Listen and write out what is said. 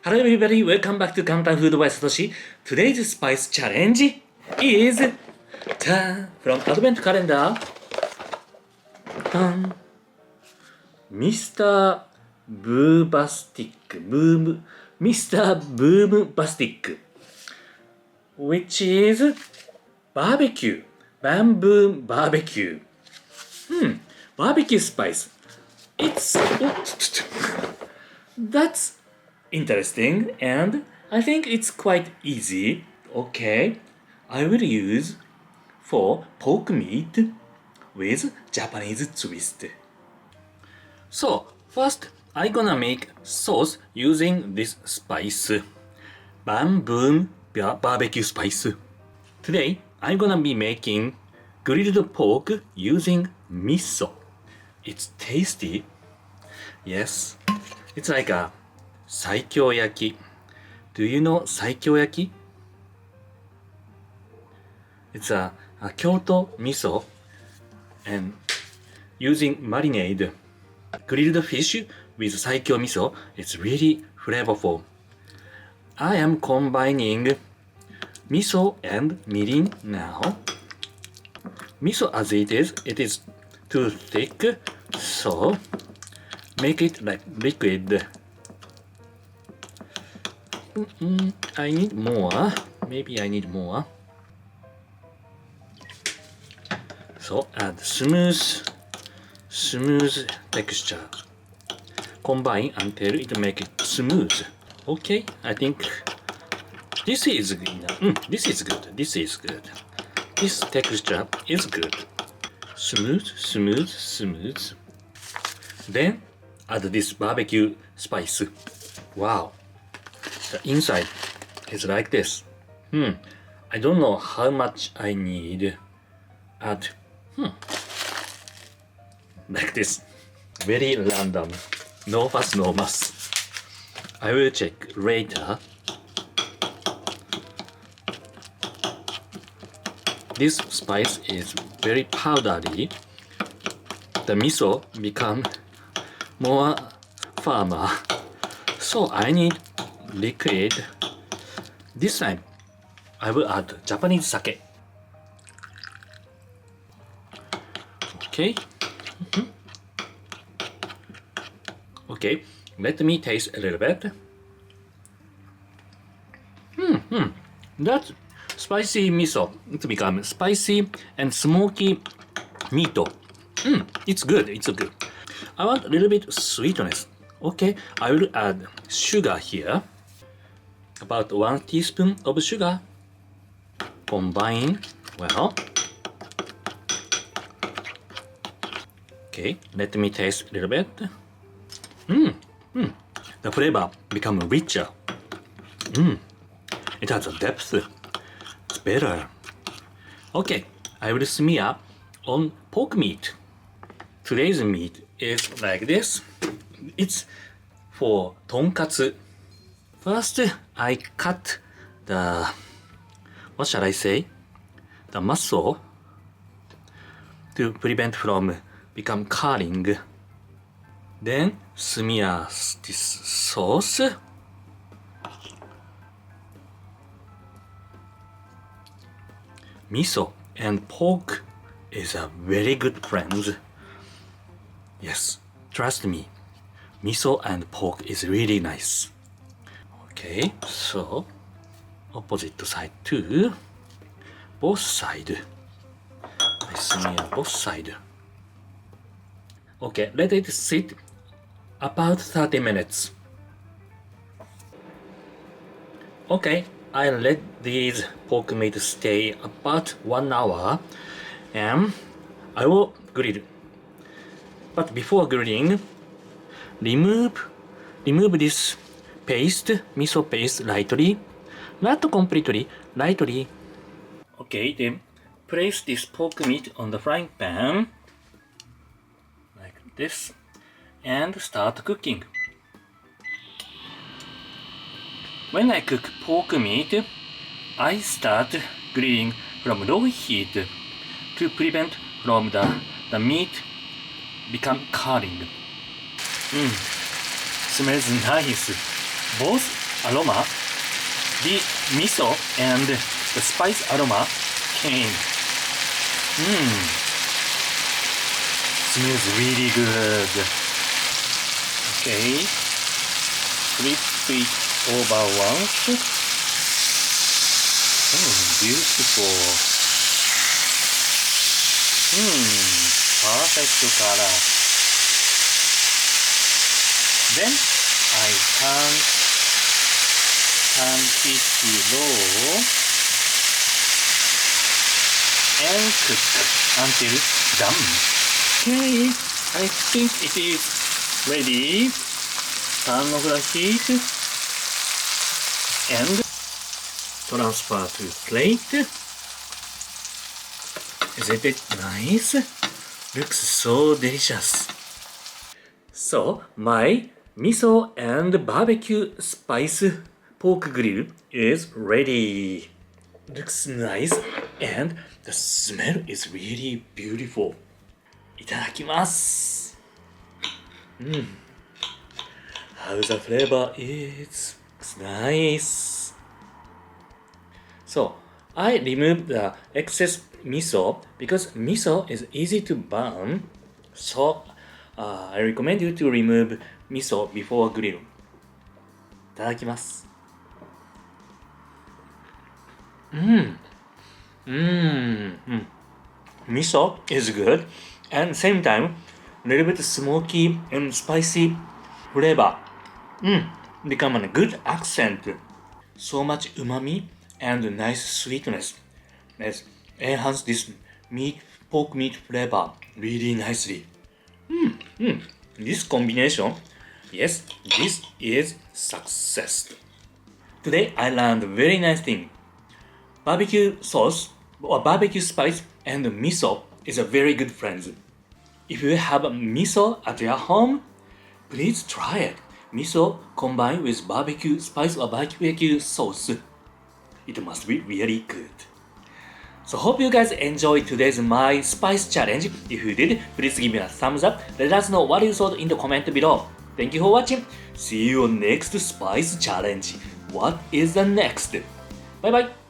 Hello everybody, welcome back to Kantan Food by Satoshi. Today's spice challenge is from Advent Calendar. Mr. Mr. Boombastic, which is barbecue, bamboo barbecue. Barbecue spice. That's interesting, and I think it's quite easy. Okay, I will use for pork meat with Japanese twist. So first, I'm gonna make sauce using this spice, bamboo barbecue spice. Today, I'm gonna be making grilled pork using miso. It's tasty. Yes, it's like a saikyo-yaki. Do you know saikyo-yaki? It's a Kyoto miso and using marinade. Grilled fish with saikyo miso. It's really flavorful. I am combining miso and mirin now. Miso as it is too thick, so make it like liquid. I need more. Maybe I need more. So add smooth texture. Combine until it make it smooth. Okay, I think this is enough. This is good. This is good. This texture is good. Smooth. Then add this barbecue spice. Wow. The inside is like this. I don't know how much I need. Add. Like this. Very random. No fuss, no muss. I will check later. This spice is very powdery. The miso become more firmer. So I need liquid. This time I will add Japanese sake. Okay. Okay, let me taste a little bit. That spicy miso, it becomes spicy and smoky meat. It's good, it's good. I want a little bit sweetness. Okay, I will add sugar here. About 1 teaspoon of sugar. Combine well. Okay, let me taste a little bit. The flavor become richer. It has a depth. It's better. Okay, I will smear on pork meat. Today's meat is like this. It's for tonkatsu. First, I cut the, what shall I say? The muscle to prevent from become curling. Then smear this sauce. Miso and pork is a very good friend. Yes, trust me. Miso and pork is really nice. Okay, so opposite side too. Both side. I smear both side. Okay, let it sit about 30 minutes. Okay, I let these pork meat stay about 1 hour and I will grill. But before grilling, remove this paste, miso paste lightly, not completely, lightly. Okay, then place this pork meat on the frying pan like this and start cooking. When I cook pork meat, I start grilling from low heat to prevent from the meat become curling. Smells nice. Both aroma, the miso and the spice aroma came. Smells really good. Okay, flip it over once. Beautiful. Perfect color. Then I turn it low and cook until done. Okay, I think it is ready. Turn off the heat and transfer to plate. Isn't it nice? Looks so delicious. So, my miso and barbecue spice pork grill is ready. Looks nice and the smell is really beautiful. いただきます。How the flavor is. It's nice. So, I removed the excess miso because miso is easy to burn. So, I recommend you to remove miso before grill. いただきます。Miso is good and same time a little bit smoky and spicy flavor. Become a good accent. So much umami and nice sweetness. Let's enhance this pork meat flavor really nicely. This combination, yes, this is success. Today I learned a very nice thing. Barbecue sauce or barbecue spice and miso is a very good friend. If you have miso at your home, please try it. Miso combined with barbecue spice or barbecue sauce. It must be really good. So hope you guys enjoyed today's my spice challenge. If you did, please give me a thumbs up. Let us know what you thought in the comment below. Thank you for watching. See you on next spice challenge. What is the next? Bye bye.